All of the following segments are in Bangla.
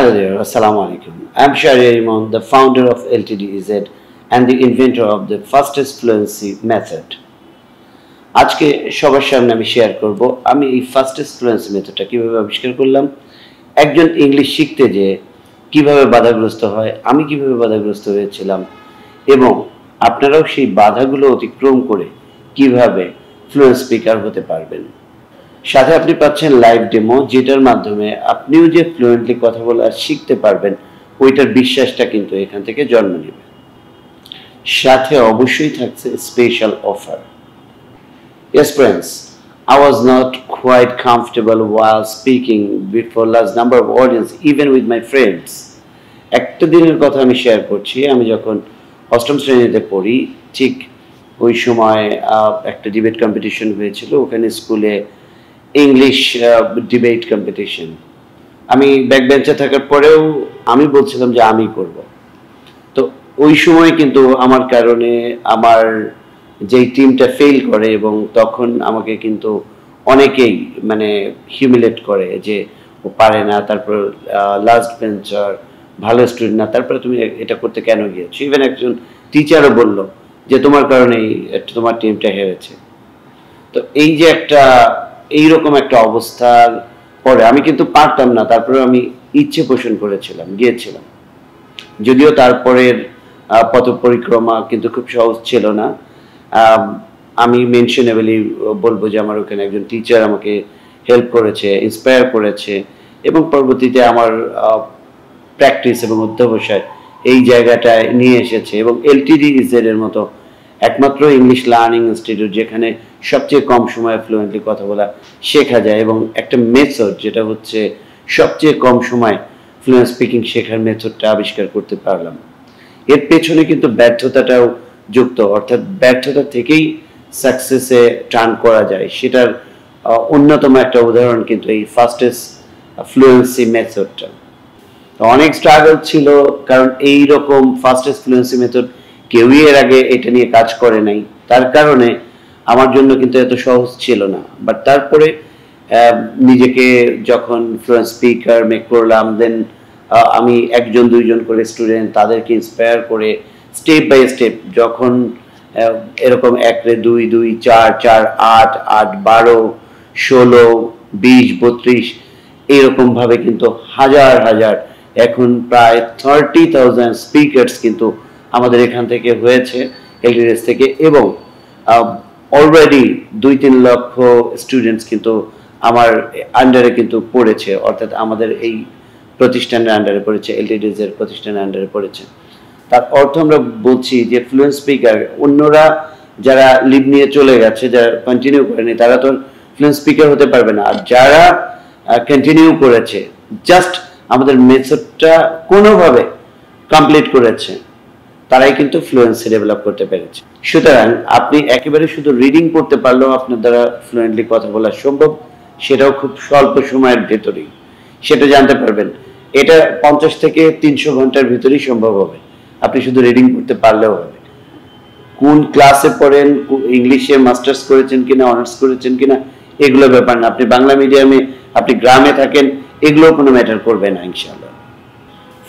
Hello there, Assalamu alaikum. I'm Shahriar Imam, the founder of LTDEZ and the inventor of the fastest fluency method. আজকে সবার সামনে আমি শেয়ার করব আমি এই ফাস্টেস্ট ফ্লুয়েন্সি মেথডটা কিভাবে আবিষ্কার করলাম, একজন ইংলিশ শিখতে যে কিভাবে বাধাগ্রস্ত হয়, আমি কিভাবে বাধাগ্রস্ত হয়েছিলাম এবং আপনারাও সেই বাধাগুলো অতিক্রম করে কিভাবে ফ্লুয়েন্ট স্পিকার হতে পারবেন। সাথে আপনি পাচ্ছেন লাইভ ডেমো, যেটার মাধ্যমে আপনিও যে ফ্লুয়েন্টলি কথা বলা শিখতে পারবেন ওইটার বিশ্বাসটা কিন্তু এখান থেকে জন্ম নেবে। সাথে অবশ্যই থাকছে special offer. Yes friends, I was not quite comfortable while speaking before large number of audience even with my friends. একটা দিনের কথা আমি শেয়ার করছি, আমি যখন অষ্টম শ্রেণীতে পড়ি ঠিক ওই সময় একটা ডিবেট কম্পিটিশন হয়েছিল, ওখানে স্কুলে ইংলিশ ডিবেট কম্পিটিশন। আমি ব্যাক বেঞ্চে থাকার পরেও আমি বলছিলাম যে আমি করব। তো ওই সময় কিন্তু আমার কারণে আমার যেই টিমটা ফেল করে এবং তখন আমাকে কিন্তু অনেকেই মানে হিউমিলেট করে যে ও পারে না, তারপর লাস্ট বেঞ্চার, ভালো স্টুডেন্ট না, তারপরে তুমি এটা করতে কেন গিয়েছো। ইভেন একজন টিচারও বলল যে তোমার কারণেই তোমার টিমটা হেরেছে। তো এই যে একটা এইরকম একটা অবস্থার পরে আমি কিন্তু পারতাম না, তারপরে আমি ইচ্ছে পোষণ করেছিলাম, গিয়েছিলাম। যদিও তারপরের পথ পরিক্রমা কিন্তু খুব সহজ ছিল না। আমি মেনশনেবলি বলবো যে আমার ওখানে একজন টিচার আমাকে হেল্প করেছে, ইন্সপায়ার করেছে এবং পরবর্তীতে আমার প্র্যাকটিস এবং অধ্যবসায় এই জায়গাটায় নিয়ে এসেছে। এবং LTDEZ এর মতো একমাত্র ইংলিশ লার্নিং ইনস্টিটিউট যেখানে সবচেয়ে কম সময়ে ফ্লুয়েন্টলি কথা বলা শেখা যায় এবং একটা মেথড যেটা হচ্ছে সবচেয়ে কম সময় ফ্লুয়েন্ট স্পিকিং শেখার মেথডটা আবিষ্কার করতে পারলাম। এর পেছনে কিন্তু ব্যর্থতাটাও যুক্ত, অর্থাৎ ব্যর্থতা থেকেই সাকসেসে টার্ন করা যায়, সেটার অন্যতম একটা উদাহরণ কিন্তু এই ফাস্টেস্ট ফ্লুয়েন্সি মেথডটা। অনেক স্ট্রাগল ছিল, কারণ এই রকম ফাস্টেস্ট ফ্লুয়েন্সি মেথড কেউই এর আগে এটা নিয়ে কাজ করে নাই, তার কারণে আমার জন্য কিন্তু এত সহজ ছিল না। বাট তারপরে নিজেকে যখন ফ্লুয়েন্ট স্পিকার মেক করলাম, দেন আমি একজন দুইজন করে স্টুডেন্ট তাদেরকে ইন্সপায়ার করে স্টেপ বাই স্টেপ যখন এরকম 1 রে 2, 2, 4, 4, 8, 8, 12, 16, 20, 32 এইরকমভাবে কিন্তু হাজার হাজার, এখন প্রায় 30,000 স্পিকার্স কিন্তু আমাদের এখান থেকে হয়েছে LTDEZ থেকে, এবং অলরেডি 2-3 লক্ষ স্টুডেন্টস কিন্তু আমার আন্ডারে কিন্তু পড়েছে, অর্থাৎ আমাদের এই প্রতিষ্ঠানের আন্ডারে পড়েছে, LTDEZ এর প্রতিষ্ঠানের আন্ডারে পড়েছে। তার অর্থ আমরা বলছি যে ফ্লুয়েন্ট স্পিকার অন্যরা যারা লিভ নিয়ে চলে গেছে, যারা কন্টিনিউ করেনি, তারা তো ফ্লুয়েন্ট স্পিকার হতে পারবে না। আর যারা কন্টিনিউ করেছে, জাস্ট আমাদের মেথডটা কোনোভাবে কমপ্লিট করেছে, তারাই কিন্তু ফ্লুয়েন্সি ডেভেলপ করতে পেরেছে। সুতরাং আপনি একেবারে শুধু রিডিং করতে পারলেও আপনার দ্বারা ফ্লুয়েন্টলি কথা বলা সম্ভব, সেটাও খুব স্বল্প সময়ের ভেতরেই সেটা জানতে পারবেন। এটা 50 থেকে 300 ঘন্টার ভিতরেই সম্ভব হবে, আপনি শুধু রিডিং করতে পারলেও হবে। কোন ক্লাসে পড়েন, ইংলিশে মাস্টার্স করেছেন কিনা, অনার্স করেছেন কিনা, এগুলো ব্যাপার না। আপনি বাংলা মিডিয়ামে, আপনি গ্রামে থাকেন, এগুলো কোনো ম্যাটার করবে না ইনশাআল্লাহ।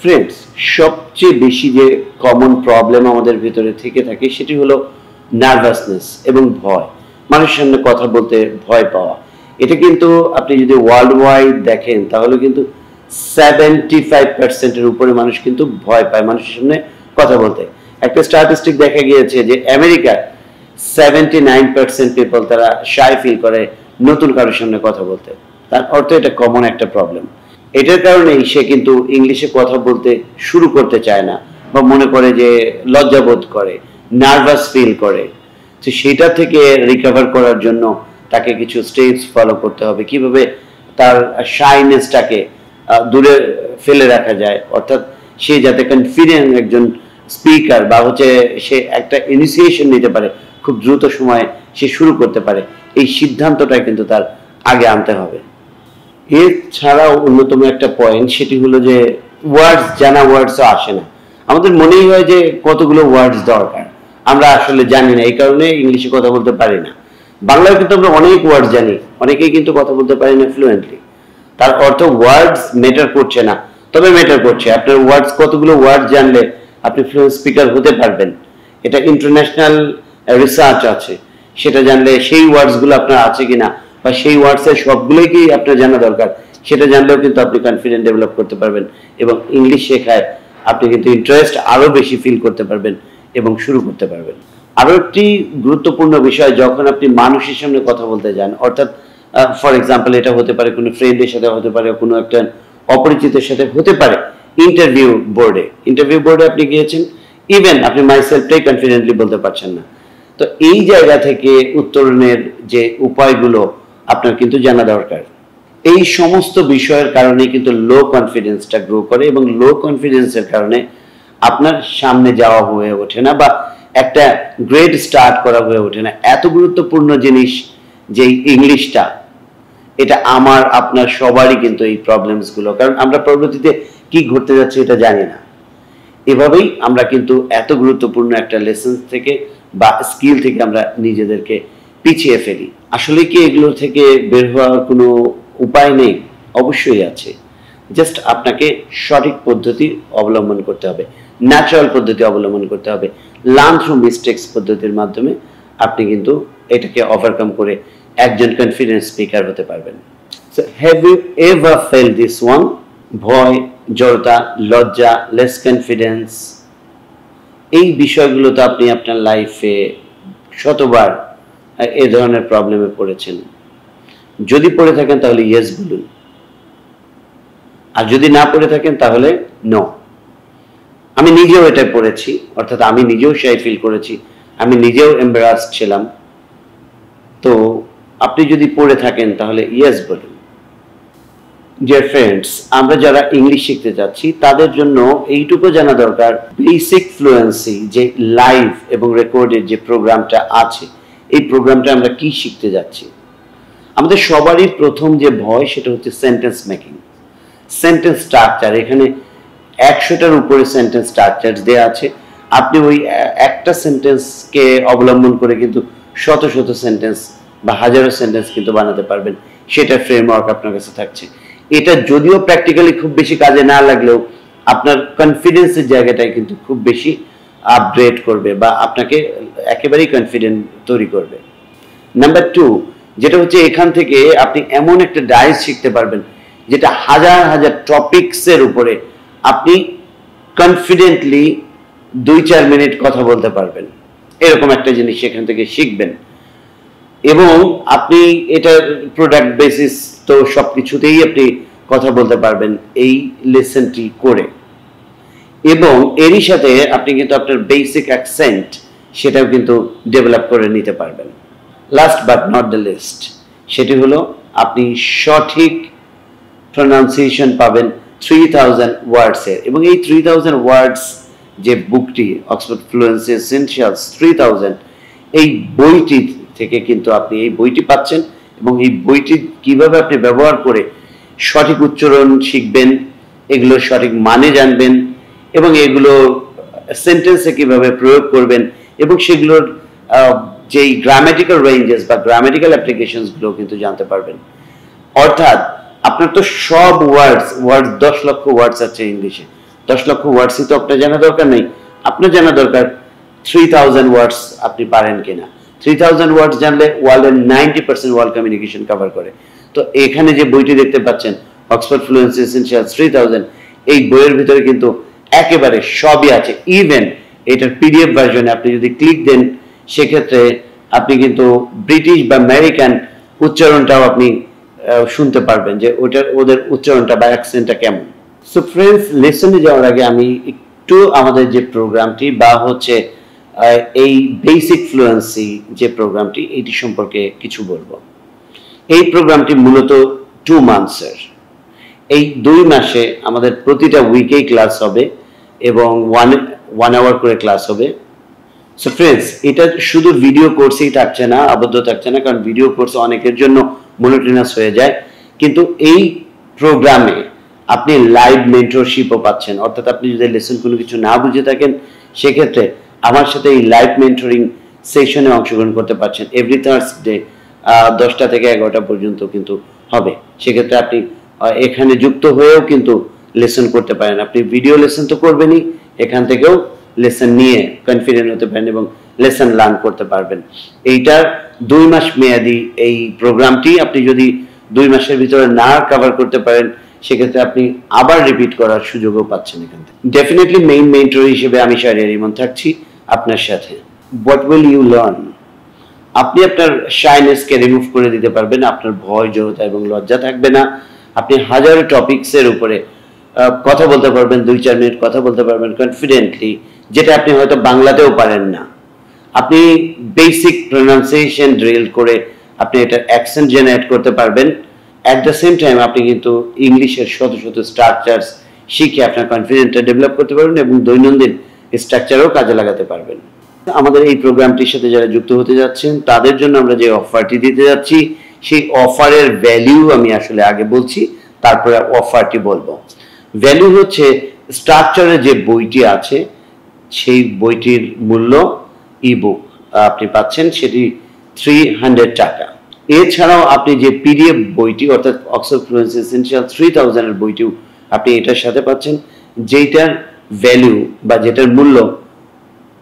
ফ্রেন্ডস, সবচেয়ে বেশি যে কমন প্রবলেম আমাদের ভিতরে থেকে থাকে সেটি হলো নার্ভাসনেস এবং ভয়, মানুষের সামনে কথা বলতে ভয় পাওয়া। এটা কিন্তু আপনি যদি ওয়ার্ল্ড ওয়াইড দেখেন তাহলে কিন্তু 75% উপরে মানুষ কিন্তু ভয় পায় মানুষের সামনে কথা বলতে। একটা স্ট্যাটিস্টিক দেখা গিয়েছে যে আমেরিকায় 79% পিপল তারা শাই ফিল করে নতুন কারোর সামনে কথা বলতে। তার অর্থ এটা কমন একটা প্রবলেম। এটার কারণেই সে কিন্তু ইংলিশে কথা বলতে শুরু করতে চায় না, বা মনে করে যে লজ্জাবোধ করে, নার্ভাস ফিল করে। তো সেটা থেকে রিকভার করার জন্য তাকে কিছু স্টেপস ফলো করতে হবে, কিভাবে তার শাইনেসটাকে দূরে ফেলে রাখা যায়, অর্থাৎ সে যাতে কনফিডেন্ট একজন স্পিকার বা সে একটা ইনিশিয়েশন নিতে পারে, খুব দ্রুত সময়ে সে শুরু করতে পারে, এই সিদ্ধান্তটাই কিন্তু তার আগে আনতে হবে। এছাড়াও অন্যতম একটা পয়েন্ট সেটি হলো যে ওয়ার্ডস, জানা ওয়ার্ডসও আসে না। আমাদের মনেই হয় যে কতগুলো ওয়ার্ডস দরকার, আমরা আসলে জানি না, এই কারণে ইংলিশে কথা বলতে পারি না। বাংলায় কিন্তু আমরা অনেক ওয়ার্ড জানি, অনেকেই কিন্তু কথা বলতে পারি না ফ্লুয়েন্টলি। তার অর্থ ওয়ার্ডস ম্যাটার করছে না, তবে ম্যাটার করছে আপনার ওয়ার্ডস, কতগুলো ওয়ার্ড জানলে আপনি ফ্লুয়েন্ট স্পিকার হতে পারবেন। এটা ইন্টারন্যাশনাল রিসার্চ আছে, সেটা জানলে সেই ওয়ার্ডসগুলো আপনার আছে কিনা বা সেই ওয়ার্ডসের সবগুলোই কি আপনার জানা দরকার, সেটা জানলেও কিন্তু আপনি কনফিডেন্ট ডেভেলপ করতে পারবেন এবং ইংলিশ শেখায় আপনি কিন্তু ইন্টারেস্ট আরও বেশি ফিল করতে পারবেন এবং শুরু করতে পারবেন। আরও একটি গুরুত্বপূর্ণ বিষয়, যখন আপনি মানুষের সামনে কথা বলতে যান, অর্থাৎ ফর এক্সাম্পল এটা হতে পারে কোনো ফ্রেন্ডের সাথে, হতে পারে কোনো একটা অপরিচিতের সাথে, হতে পারে ইন্টারভিউ বোর্ডে আপনি গিয়েছেন, ইভেন আপনি মাইসেলফটাই কনফিডেন্টলি বলতে পারছেন না। তো এই জায়গা থেকে উত্তরণের যে উপায়গুলো আপনার কিন্তু জানা দরকার। এই সমস্ত বিষয়ের কারণে কিন্তু লো কনফিডেন্সটা গ্রো করে এবং লো কনফিডেন্সের কারণে আপনার সামনে যাওয়া হয়ে ওঠে না বা একটা গ্রেড স্টার্ট করা হয়ে ওঠে না। এত গুরুত্বপূর্ণ জিনিস যে ইংলিশটা, এটা আমার আপনার সবারই কিন্তু এই প্রবলেমসগুলো, কারণ আমরা পরবর্তীতে কি ঘটতে যাচ্ছে এটা জানি না। এভাবেই আমরা কিন্তু এত গুরুত্বপূর্ণ একটা লেসন থেকে বা স্কিল থেকে আমরা নিজেদেরকে পিছিয়ে ফেলি। আসলে কি এগুলো থেকে বের হওয়ার কোনো উপায় নেই? অবশ্যই আছে। জাস্ট আপনাকে সঠিক পদ্ধতি অবলম্বন করতে হবে, ন্যাচারাল পদ্ধতি অবলম্বন করতে হবে। লার্ন থ্রু মিস্টেক্স পদ্ধতির মাধ্যমে আপনি কিন্তু এটাকে ওভারকাম করে একজন কনফিডেন্ট স্পিকার হতে পারবেন। So have you ever felt this one? ভয়, জড়তা, লজ্জা, লেস কনফিডেন্স, এই বিষয়গুলো তো আপনি আপনার লাইফে শতবার এ ধরনের প্রবলেমে পড়েছেন। যদি পড়ে থাকেন তাহলে ইয়েস বলুন, আর যদি না পড়ে থাকেন তাহলে নো। আমি নিজেও এটা পড়েছি, অর্থাৎ আমি নিজেও শাই ফিল করেছি, আমি নিজেও এম্বারাসড ছিলাম। তো আপনি যদি পড়ে থাকেন তাহলে ইয়েস বলুন। ডিয়ার ফ্রেন্ডস, আমরা যারা ইংলিশ শিখতে যাচ্ছি তাদের জন্য এইটুকু জানা দরকার, বেসিক ফ্লুয়েন্সি যে লাইভ এবং রেকর্ডেড যে প্রোগ্রামটা আছে, এই প্রোগ্রামটা আমরা কি শিখতে যাচ্ছি। আমাদের সবারই প্রথম যে ভয় সেটা হচ্ছে সেন্টেন্স মেকিং, সেন্টেন্স স্ট্রাকচার। এখানে 100টার উপরে সেন্টেন্স স্ট্রাকচার দেওয়া আছে। আপনি ওই একটা সেন্টেন্সকে অবলম্বন করে কিন্তু শত শত সেন্টেন্স বা হাজারো সেন্টেন্স কিন্তু বানাতে পারবেন, সেটা ফ্রেমওয়ার্ক আপনার কাছে থাকছে। এটা যদিও প্র্যাকটিক্যালি খুব বেশি কাজে না লাগলেও আপনার কনফিডেন্সের জায়গাটায় কিন্তু খুব বেশি আপগ্রেড করবে বা আপনাকে একেবারেই কনফিডেন্ট তৈরি করবে। নাম্বার 2, যেটা হচ্ছে এখান থেকে আপনি এমন একটা ডায়েস শিখতে পারবেন যেটা হাজার হাজার টপিকসের উপরে আপনি কনফিডেন্টলি 2-4 মিনিট কথা বলতে পারবেন, এরকম একটা জিনিস সেখান থেকে শিখবেন। এবং আপনি এটা প্রোডাক্ট বেসিস তো সবকিছুতেই আপনি কথা বলতে পারবেন এই লেসনটি করে, এবং এরই সাথে আপনি কিন্তু আপনার বেসিক অ্যাকসেন্ট সেটাও কিন্তু ডেভেলপ করে নিতে পারবেন। Last but not the least, সেটি হলো আপনি সঠিক প্রনাউন্সিয়েশন পাবেন 3000 ওয়ার্ডসের, এবং এই 3000 ওয়ার্ডস যে বুকটি অক্সফোর্ড ফ্লুয়েন্সি এসেনশিয়ালস 3000, এই বইটি থেকে কিন্তু আপনি এই বইটি পাচ্ছেন, এবং এই বইটি কিভাবে আপনি ব্যবহার করে সঠিক উচ্চারণ শিখবেন, এগুলোর সঠিক মানে জানবেন, এবং এগুলো সেন্টেন্সে কিভাবে প্রয়োগ করবেন, এবং সেগুলোর যেই গ্রামেটিক্যাল রেঞ্জেস বা গ্রামেটিক্যাল অ্যাপ্লিকেশনসগুলো কিন্তু জানতে পারবেন। অর্থাৎ আপনার তো সব ওয়ার্ডস 10 লক্ষ ওয়ার্ডস আছে ইংলিশে, 10 লক্ষ ওয়ার্ডসই তো আপনার জানা দরকার নেই। আপনার জানা দরকার 3000 ওয়ার্ডস আপনি পারেন কিনা। 3000 ওয়ার্ডস জানলে ওয়ার্ল্ডের 90% ওয়ার্ল্ড কমিউনিকেশন কভার করে। তো এখানে যে বইটি দেখতে পাচ্ছেন অক্সফোর্ড ফ্লুয়েন্সি এসেনশিয়ালস 3000, এই বইয়ের ভিতরে কিন্তু একেবারে সবই আছে। ইভেন এটার পিডিএফ ভার্জনে আপনি যদি ক্লিক দেন, সেক্ষেত্রে আপনি কিন্তু ব্রিটিশ বা আমেরিকান উচ্চারণটাও আপনি শুনতে পারবেন যে ওদের উচ্চারণটা বা অ্যাকসেন্টটা কেমন। সো ফ্রেন্ডস, লেসনে যাওয়ার আগে আমি একটু আমাদের যে প্রোগ্রামটি বা হচ্ছে এই বেসিক ফ্লুয়েন্সি যে প্রোগ্রামটি, এটি সম্পর্কে কিছু বলবো। এই প্রোগ্রামটি মূলত 2 মান্থসের। এই 2 মাসে আমাদের প্রতিটা উইকেই ক্লাস হবে এবং 1 আওয়ার করে ক্লাস হবে। সো ফ্রেন্ডস, এটা শুধু ভিডিও কোর্সেই থাকছে না, আবদ্ধ থাকছে না, কারণ ভিডিও কোর্স অনেকের জন্য মনোটোনাস হয়ে যায়। কিন্তু এই প্রোগ্রামে আপনি লাইভ মেন্টরশিপও পাচ্ছেন, অর্থাৎ আপনি যদি লেসন কোনো কিছু না বুঝে থাকেন, সেক্ষেত্রে আমার সাথে এই লাইভ মেন্টরিং সেশনে অংশগ্রহণ করতে পারছেন। এভরি থার্সডে 10টা থেকে 11টা পর্যন্ত কিন্তু হবে। সেক্ষেত্রে আপনি এখানে যুক্ত হয়েও কিন্তু লেসন করতে পারেন। আপনি ভিডিও লেসন তো করবেনই, এখান থেকেও লেসন নিয়ে কনফিডেন্ট হতে পারেন এবং লেসন লার্ন করতে পারবেন। এইটার 2 মাস মেয়াদি এই প্রোগ্রামটি আপনি যদি 2 মাসের ভিতরে না কভার করতে পারেন, সেক্ষেত্রে আপনি আবার রিপিট করার সুযোগও পাচ্ছেন এখান থেকে। ডেফিনেটলি মেইন মেন্টর হিসেবে আমি শাহরিয়ার ইমন থাকছি আপনার সাথে। What will you learn? আপনি আপনার শাইনেসকে রিমুভ করে দিতে পারবেন, আপনার ভয়, জড়তা এবং লজ্জা থাকবে না। আপনি হাজারো টপিকসের উপরে কথা বলতে পারবেন, 2-4 মিনিট কথা বলতে পারবেন কনফিডেন্টলি, যেটা আপনি হয়তো বাংলাতেও পারেন না। আপনি বেসিক প্রনাউন্সিয়েশন ড্রিল করে আপনি এটার অ্যাকসেন্ট জেনারেট করতে পারবেন। অ্যাট দ্য সেম টাইম আপনি কিন্তু ইংলিশের শত শত স্ট্রাকচারস শিখে আপনার কনফিডেন্সটা ডেভেলপ করতে পারবেন এবং দৈনন্দিন স্ট্রাকচারও কাজে লাগাতে পারবেন। আমাদের এই প্রোগ্রামটির সাথে যারা যুক্ত হতে যাচ্ছেন তাদের জন্য আমরা যে অফারটি দিতে যাচ্ছি, সেই অফারের ভ্যালু আমি আসলে আগে বলছি, তারপরে অফারটি বলবো। ভ্যালু হচ্ছে স্ট্রাকচারের যে বইটি আছে সেই বইটির মূল্য ইবুক আপনি পাচ্ছেন, সেটি 300 টাকা। এছাড়াও আপনি যে পিডিএফ বইটি অর্থাৎ অক্সফোর্ড ফ্লুয়েন্সি এসেনশিয়াল 3000 এর বইটিও আপনি এটার সাথে পাচ্ছেন, যেটার ভ্যালু বা যেটার মূল্য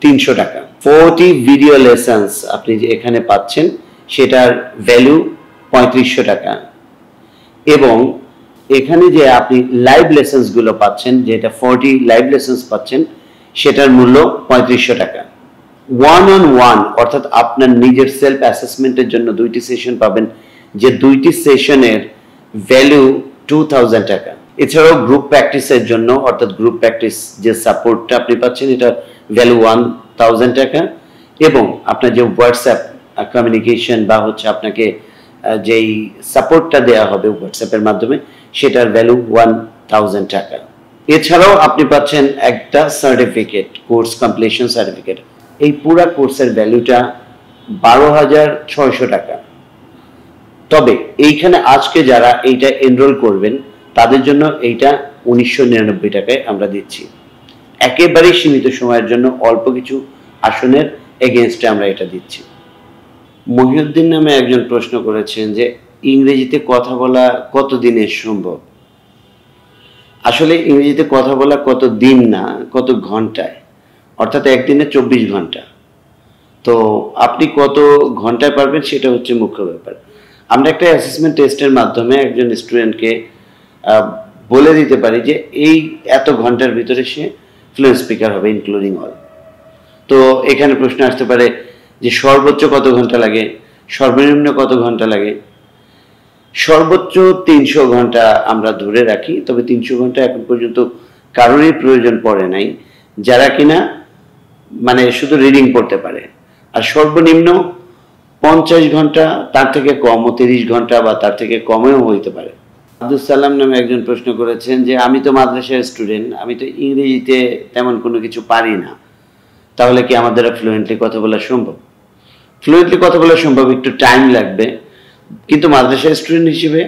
300 টাকা। 40 ভিডিও লেসন্স আপনি যে এখানে পাচ্ছেন সেটার ভ্যালু 3500 টাকা। এবং এখানে যে আপনি লাইভ লেসন্স গুলো পাচ্ছেন, যেটা 40 লাইভ লেসন্স পাচ্ছেন, সেটার মূল্য 3500 টাকা। 1-on-1 অর্থাৎ আপনার নিজের সেলফ অ্যাসেসমেন্টের জন্য 2টি সেশন পাবেন, যে 2টি সেশনের ভ্যালু 2000 টাকা। এছাড়াও গ্রুপ প্র্যাকটিসের জন্য অর্থাৎ গ্রুপ প্র্যাকটিস যে সাপোর্টটা আপনি পাচ্ছেন, এটা ভ্যালু 1000 টাকা। এবং আপনার যে হোয়াটসঅ্যাপ কমিউনিকেশন বা হচ্ছে আপনাকে যেই সাপোর্টটা দেওয়া হবে হোয়াটসঅ্যাপের মাধ্যমে, সেটার ভ্যালু 1000 টাকা। এছাড়াও আপনি পাচ্ছেন একটা সার্টিফিকেট, কোর্স কমপ্লিশন সার্টিফিকেট। এই পুরা কোর্সের ভ্যালুটা 12,600 টাকা। তবে এইখানে আজকে যারা এইটা এনরোল করবেন তাদের জন্য এইটা 1999 টাকায় আমরা দিচ্ছি। একেবারেই সীমিত সময়ের জন্য অল্প কিছু আসনের এগেইনস্টে আমরা এটা দিচ্ছি। মহিউদ্দিন নামে একজন প্রশ্ন করেছেন যে ইংরেজিতে কথা বলা কত দিনে সম্ভব? আসলে ইংরেজিতে কথা বলা কত দিন না, কত ঘন্টায়, অর্থাৎ একদিনে 24 ঘন্টা। তো আপনি কত ঘন্টায় পারবেন সেটা হচ্ছে মুখ্য ব্যাপার। আমরা একটা অ্যাসেসমেন্ট টেস্টের মাধ্যমে একজন স্টুডেন্টকে বলে দিতে পারি যে এই এত ঘন্টার ভিতরে সে ফ্লুয়েন্ট স্পিকার হবে ইনক্লুডিং অল। তো এখানে প্রশ্ন আসতে পারে যে সর্বোচ্চ কত ঘন্টা লাগে, সর্বনিম্ন কত ঘন্টা লাগে। সর্বোচ্চ 300 ঘন্টা আমরা ধরে রাখি, তবে 300 ঘন্টা এখন পর্যন্ত কারোরই প্রয়োজন পড়ে নাই যারা কিনা মানে শুধু রিডিং পড়তে পারে। আর সর্বনিম্ন 50 ঘন্টা, তার থেকে কমও 30 ঘন্টা বা তার থেকে কমেও হইতে পারে। আব্দুল সালাম নামে একজন প্রশ্ন করেছেন যে আমি তো মাদ্রাসার স্টুডেন্ট, আমি তো ইংরেজিতে তেমন কোনো কিছু পারি না, তাহলে কি আমার দ্বারা ফ্লুয়েন্টলি কথা বলা সম্ভব? ফ্লুয়েন্টলি কথা বলা সম্ভব, একটু টাইম লাগবে, কিন্তু মাদ্রাসার স্টুডেন্ট হিসেবে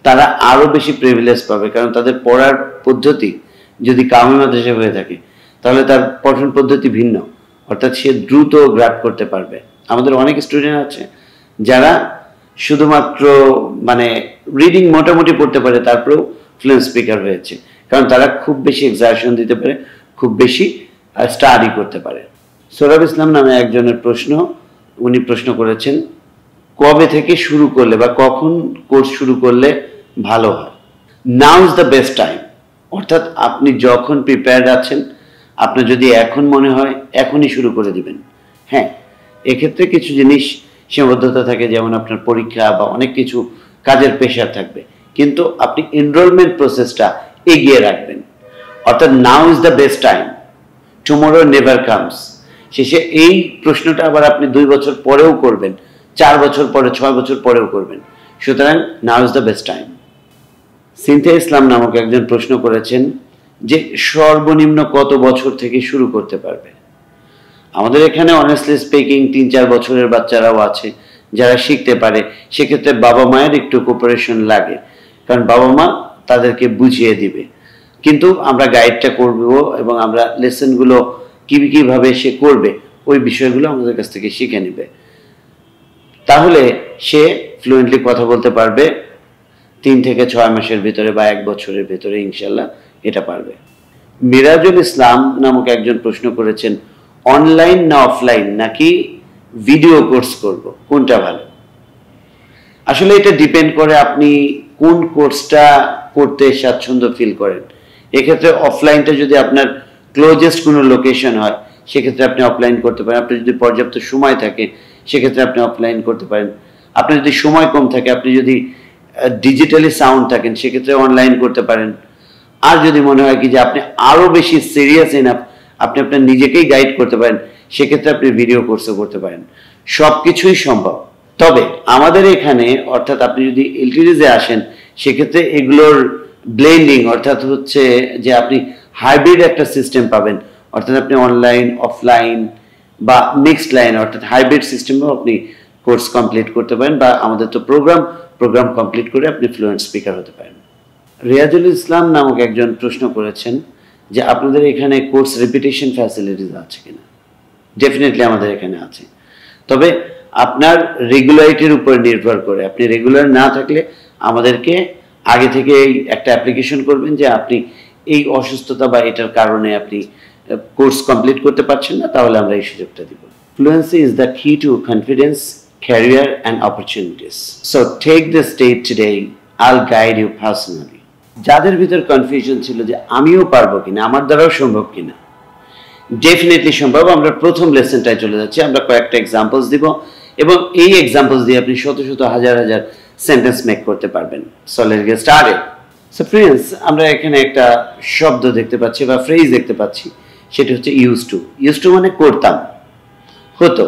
তারা আরও বেশি প্রিভিলেজ পাবে, কারণ তাদের পড়ার পদ্ধতি যদি কামি মাদ্রাসা হয়ে থাকে তাহলে তার পঠন পদ্ধতি ভিন্ন, অর্থাৎ সে দ্রুত গ্র্যাব করতে পারবে। আমাদের অনেক স্টুডেন্ট আছে যারা শুধুমাত্র মানে রিডিং মোটামুটি পড়তে পারে, তারপরেও ফ্লুয়েন্ট স্পিকার হয়েছে, কারণ তারা খুব বেশি এক্সারশন দিতে পারে, খুব বেশি স্টাডি করতে পারে। সোহরাব ইসলাম নামে একজনের প্রশ্ন, উনি প্রশ্ন করেছেন কবে থেকে শুরু করলে বা কখন কোর্স শুরু করলে ভালো হয়? নাও ইজ দ্য বেস্ট টাইম, অর্থাৎ আপনি যখন প্রিপেয়ার্ড আছেন, আপনার যদি এখন মনে হয় এখনই শুরু করে দিবেন। হ্যাঁ, এক্ষেত্রে কিছু জিনিস সীমাবদ্ধতা থাকে, যেমন আপনার পরীক্ষা বা অনেক কিছু কাজের প্রেশার থাকবে, কিন্তু আপনি এনরোলমেন্ট প্রসেসটা এগিয়ে রাখবেন। অর্থাৎ নাও is the best time, tomorrow never comes. শেষে এই প্রশ্নটা আবার আপনি 2 বছর পরেও করবেন, 4 বছর পরে, 6 বছর পরেও করবেন। সুতরাং now is the best time. Cynthia Islam নামক একজন প্রশ্ন করেছেন যে সর্বনিম্ন কত বছর থেকে শুরু করতে পারবে? আমাদের এখানে অনেস্টলি স্পিকিং 3-4 বছরের বাচ্চারাও আছে যারা শিখতে পারে। সেক্ষেত্রে বাবা মায়ের একটু কোঅপারেশন লাগে, কারণ বাবা মা তাদেরকে বুঝিয়ে দিবে, কিন্তু আমরা গাইডটা করব এবং আমরা লেসনগুলো কীভাবে সে করবে ওই বিষয়গুলো আমাদের কাছ থেকে শিখে নেবে। তাহলে সে ফ্লুয়েন্টলি কথা বলতে পারবে 3 থেকে 6 মাসের ভিতরে বা 1 বছরের ভিতরে, ইনশাল্লাহ এটা পারবে। মিরাজুল ইসলাম নামক একজন প্রশ্ন করেছেন, অনলাইন না অফলাইন নাকি ভিডিও কোর্স করব, কোনটা ভালো? আসলে এটা ডিপেন্ড করে আপনি কোন কোর্সটা করতে স্বাচ্ছন্দ্য ফিল করেন। এক্ষেত্রে অফলাইনটা যদি আপনার ক্লোজেস্ট কোনো লোকেশন হয় সেক্ষেত্রে আপনি অফলাইন করতে পারেন। আপনার যদি পর্যাপ্ত সময় থাকে সেক্ষেত্রে আপনি অফলাইন করতে পারেন। আপনার যদি সময় কম থাকে, আপনি যদি ডিজিটালি সাউন্ড থাকেন সেক্ষেত্রে অনলাইন করতে পারেন। আর যদি মনে হয় কি যে আপনি আরও বেশি সিরিয়াস এনাফ, আপনি আপনার নিজেকেই গাইড করতে পারেন, সেক্ষেত্রে আপনি ভিডিও কোর্সও করতে পারেন। সব কিছুই সম্ভব। তবে আমাদের এখানে অর্থাৎ আপনি যদি এলটিডিজে আসেন সেক্ষেত্রে এগুলোর ব্লেন্ডিং অর্থাৎ হচ্ছে যে আপনি হাইব্রিড একটা সিস্টেম পাবেন, অর্থাৎ আপনি অনলাইন অফলাইন বা মিক্সড লাইন অর্থাৎ হাইব্রিড সিস্টেমেও আপনি কোর্স কমপ্লিট করতে পারেন, বা আমাদের তো প্রোগ্রাম কমপ্লিট করে আপনি ফ্লুয়েন্ট স্পিকার হতে পারেন। রিয়াজুল ইসলাম নামক একজন প্রশ্ন করেছেন যে আপনাদের এখানে কোর্স রিপিটেশন ফ্যাসিলিটিস আছে কিনা? ডেফিনেটলি আমাদের এখানে আছে, তবে আপনার রেগুলারিটির উপর নির্ভর করে। আপনি রেগুলার না থাকলে আমাদেরকে আগে থেকে একটা অ্যাপ্লিকেশন করবেন যে আপনি এই অসুস্থতা বা এটার কারণে আপনি কোর্স কমপ্লিট করতে পারছেন না, তাহলে আমরা এই সুযোগটা দিব। Fluency is the key to confidence, career and opportunities. So take the step today, I'll guide you personally. যাদের ভিতর কনফিউশন ছিল যে আমিও পারবো কিনা, আমার দ্বারাও সম্ভব কিনা, ডেফিনেটলি সম্ভব। আমরা প্রথম লেসনটায় চলে যাচ্ছি। আমরা কয়েকটা এক্সাম্পলস দিব এবং এই এক্সাম্পলস দিয়ে আপনি শত শত হাজার হাজার সেন্টেন্স মেক করতে পারবেন। So let's get started. So friends, আমরা এখানে একটা শব্দ দেখতে পাচ্ছি বা ফ্রেজ দেখতে পাচ্ছি, সেটা হচ্ছে ইউজ টু। ইউজ টু মানে করতাম, হতো।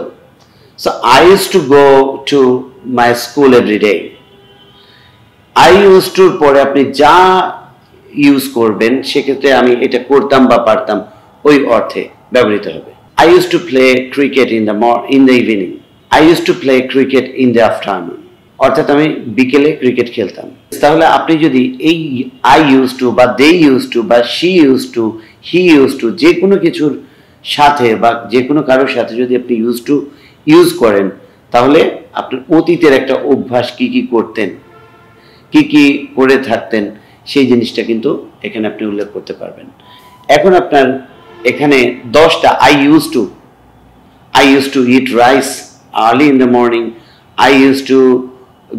So I use to go to my school every day. I use টুর পরে আপনি যা ইউজ করবেন সেক্ষেত্রে আমি এটা করতাম বা পারতাম ওই অর্থে ব্যবহৃত হবে। I use to play cricket in the evening. I use to play cricket in the afternoon, অর্থাৎ আমি বিকেলে ক্রিকেট খেলতাম। তাহলে আপনি যদি এই আই ইউজ টু বা দে ইউজ টু বা she use to, he use to, যে কোনো কিছুর সাথে বা যে কোনো কারোর সাথে যদি আপনি ইউজ করেন, তাহলে আপনার অতীতের একটা অভ্যাস কি কি করতেন, কি কি করে থাকতেন, সেই জিনিসটা কিন্তু এখানে আপনি উল্লেখ করতে পারবেন। এখন আপনার এখানে 10টা I use two eat rice early in the morning, I use two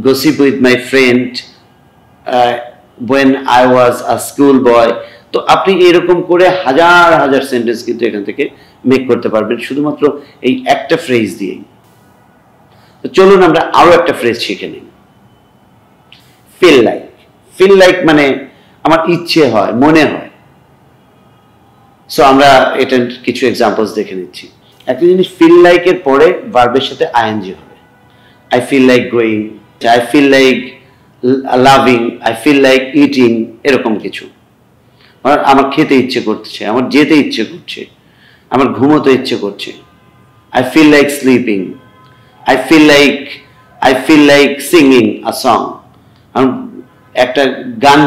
gossip with my friend when I was a school boy। তো আপনি এরকম করে হাজার হাজার সেন্টেন্স কিন্তু এখান থেকে মেক করতে পারবেন শুধুমাত্র এই একটা ফ্রেজ দিয়েই। তো চলুন আমরা আরো একটা ফ্রেজ শিখে নিই। ফিল লাইক মানে আমার ইচ্ছে হয়, মনে হয়। সো আমরা এটার কিছু এক্সাম্পলস দেখে নিচ্ছি। একটা জিনিস ফিল লাইক এর পরে ভার্বের সাথে আইএনজি হবে। I feel like going, I feel like loving, I feel like eating, এরকম কিছু। আমার খেতে ইচ্ছে করছে, আমার যেতে ইচ্ছে করছে, আমার ঘুমোতে ইচ্ছে করছে। I feel like sleeping, I feel like singing a song, আমার একটা গান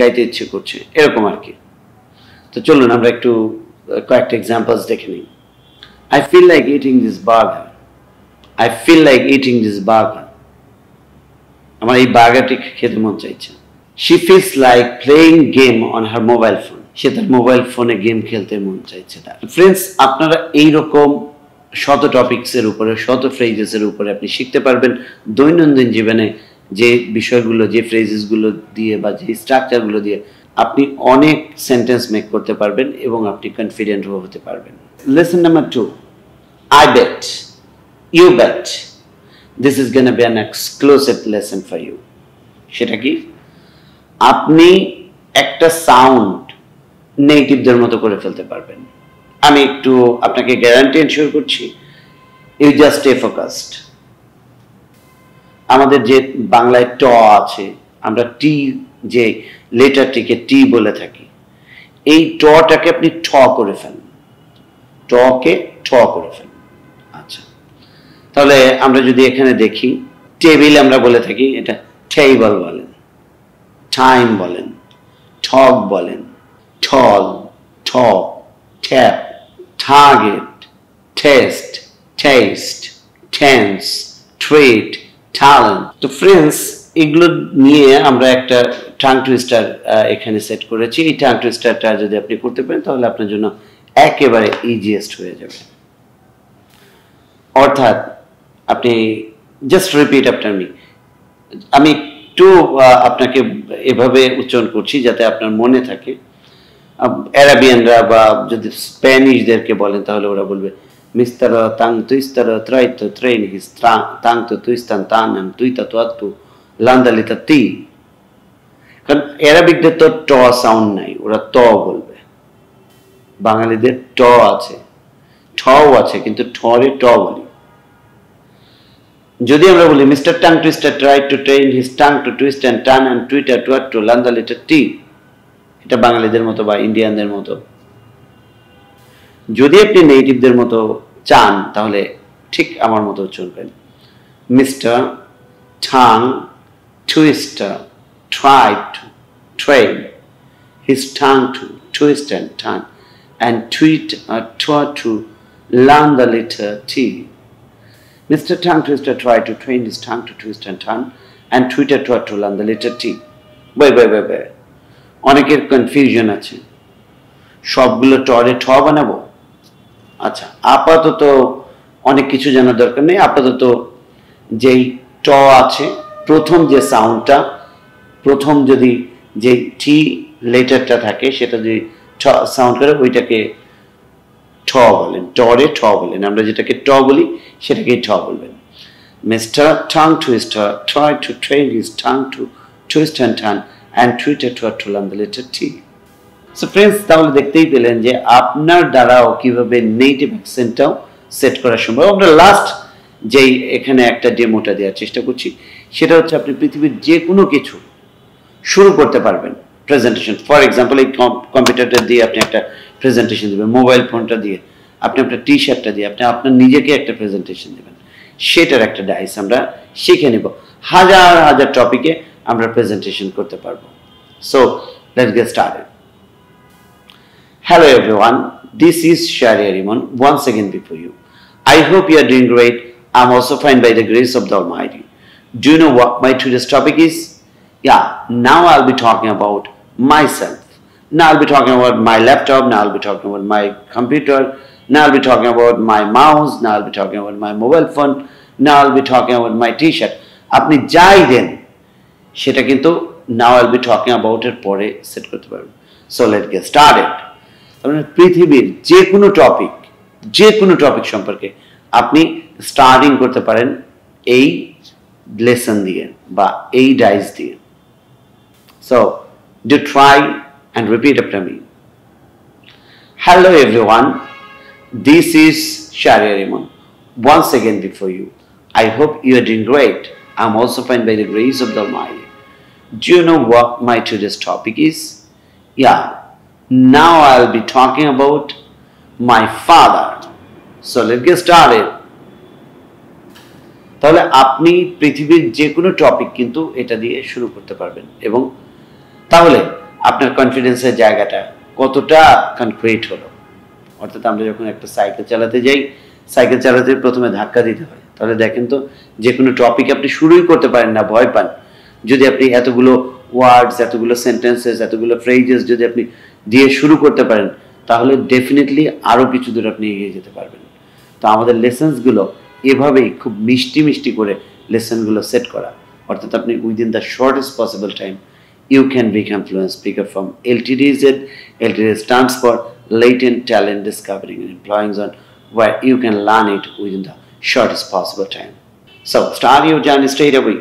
গাইতে ইচ্ছে করছে, এরকম আর কি। তো চলুন আমরা একটু কয়েকটা এক্সাম্পলস দেখে নিই। I feel like eating this burger, I feel like eating this burger, আমার এই বার্গারটি খেতে মন চাইছে। She feels like playing game on her mobile phone, সে তার মোবাইল ফোনে গেম খেলতে মন চাইছে তার। ফ্রেন্ডস, আপনারা এইরকম শত টপিকসের উপরে, শত ফ্রেজেসের উপরে আপনি শিখতে পারবেন। দৈনন্দিন জীবনে যে বিষয়গুলো, যে ফ্রেজেসগুলো দিয়ে বা যে স্ট্রাকচারগুলো দিয়ে আপনি অনেক সেন্টেন্স মেক করতে পারবেন এবং আপনি কনফিডেন্ট হতে পারবেন। Lesson number 2, I bet, you bet, this is gonna be an exclusive lesson for you। সেটা কি? আপনি একটা সাউন্ড নেটিভদের মতো করে ফেলতে পারবেন। আমি একটু আপনাকে গ্যারান্টি এনশিওর করছি, ইউ জাস্ট স্টে ফোকাসড। আমাদের যে বাংলায় ট আছে, আমরা টি যে লেটারটিকে টি বলে থাকি, এই টটাকে আপনি ঠ করে ফেলেন, টকে ঠ করে ফেলেন। আচ্ছা, তাহলে আমরা যদি এখানে দেখি, টেবিল আমরা বলে থাকি, এটা টেবল বলেন, টাইম বলেন, ঠক বলেন, ঠল, ঠক, tap, target, test, test, tense, trait, talent. তো ফ্রেন্ডস, এগুলো নিয়ে আমরা একটা টাং টুইস্টার এখানে সেট করেছি। এই টাং টুইস্টারটা যদি আপনি করতে পারেন তাহলে আপনার জন্য একেবারে ইজিয়েস্ট হয়ে যাবে। অর্থাৎ আপনি জাস্ট রিপিট আফটার মি। আমি একটু আপনাকে এভাবে উচ্চারণ করছি যাতে আপনার মনে থাকে। অ্যারাবিয়ানরা বা যদি স্প্যানিশদেরকে বলেন তাহলে ওরা বলবে মিস্টার তাং তুইস্তার ত্রাইতো ট্রেন হিস তাং তো তুইস্তান তান তুইতা তো আত্তু লান্দালিতা তি। কারণ অ্যারাবিকদের তো ট সাউন্ড নাই, ওরা ত বলবে। বাঙালিদের ট আছে, ঠও আছে, কিন্তু ঠরে ট বলি। যদি আমরা বলি mister tongue twister try to train his tongue to twist and turn and twitter to to লান্দালিটা টি, এটা বাঙালিদের মতো বা ইন্ডিয়ানদের মতো। যদি আপনি নেটিভদের মতো চান তাহলে ঠিক আমার মতো চলবেন। Mister tongue twister tried to train his tongue to twist and turn and taught to learn the letter T. Mr. Tongue Twister tried to train his tongue to twist and turn and taught to learn the letter T. Wait. অনেকের কনফিউশন আছে, সবগুলো টরে ঠ বানাবো। আচ্ছা, আপাতত অনেক কিছু জানার দরকার নেই। আপাতত যেই ট আছে, প্রথম যে সাউন্ডটা, প্রথম যদি যে টি লেটারটা থাকে সেটা যদি সাউন্ড করে ওইটাকে ঠ বলেন, টরে ঠ বলেন। আমরা যেটাকে ট বলি সেটাকে ঠ বলবেন। Mister tongue twister try to train his tongue to twist and turn and to learn the letter T. So friends, তাহলে দেখতেই পেলেন যে আপনার দ্বারাও কিভাবে নেটিভ অ্যাকসেন্টটাও সেট করা সম্ভব। আমরা লাস্ট যেই এখানে একটা ডেমোটা দেওয়ার চেষ্টা করছি সেটা হচ্ছে আপনি পৃথিবীর যে কোনো কিছু শুরু করতে পারবেন প্রেজেন্টেশন। ফর এক্সাম্পল, এই কম্পিউটারটা দিয়ে আপনি একটা প্রেজেন্টেশন দেবেন, মোবাইল ফোনটা দিয়ে আপনি আপনার টি শার্টটা দিয়ে আপনি আপনার নিজেকে একটা প্রেজেন্টেশন দেবেন, সেটার একটা ডাইস আমরা শিখে নেব। হাজার হাজার টপিকে আমরা প্রেজেন্টেশন করতে পারবো। So let's get started. Hello everyone, this is Shahriar Iman once again before you. I hope you are doing great. I'm also fine by the grace of the Almighty. Do you know what my today's topic is? Yeah, now I'll be talking about myself. Now I'll be talking about my laptop, now I'll be talking about my computer, now I'll be talking about my mouse, now I'll be talking about my mobile phone, now I'll be talking about my t-shirt. আপনি যাই দেন সেটা কিন্তু now I'll be talking about এর পরে সেট করতে পারবেন। So let's get started. পৃথিবীর যে কোনো টপিক সম্পর্কে আপনি স্টার্টিং করতে পারেন এই লেসন দিয়ে বা এই ডাইস দিয়ে। So do try and repeat after me. Hello everyone, this is Shahriar Iman once again before you. I hope you are doing great. I'm also fine by the grace of the Almighty. Do you know what my today's topic is? Yeah, now I'll be talking about my father. So let's get started. তাহলে আপনি পৃথিবীর যে কোনো টপিক কিন্তু এটা দিয়ে শুরু করতে পারবেন, এবং তাহলে আপনার কনফিডেন্সের জায়গাটা কতটা কনক্রিট হলো। অর্থাৎ আমরা যখন একটা সাইকেল চালাতে যাই, সাইকেল চালাতে প্রথমে ধাক্কা দিতে হয়। তাহলে দেখেন তো, যে কোনো টপিক আপনি শুরুই করতে পারেন না, ভয় পান। যদি আপনি এতগুলো ওয়ার্ডস, এতগুলো সেন্টেন্সেস, এতগুলো ফ্রেজেস যদি আপনি দিয়ে শুরু করতে পারেন তাহলে ডেফিনেটলি আরও কিছু দূর আপনি এগিয়ে যেতে পারবেন। তো আমাদের লেসেন্সগুলো এভাবেই খুব মিষ্টি করে লেসনগুলো সেট করা, অর্থাৎ আপনি within the shortest possible time you can become fluent speaker from LTDZ. LTD stands for Latent Talent Discovering and Employing Zone, where you can learn it within the shortest possible time. So start your journey straight away.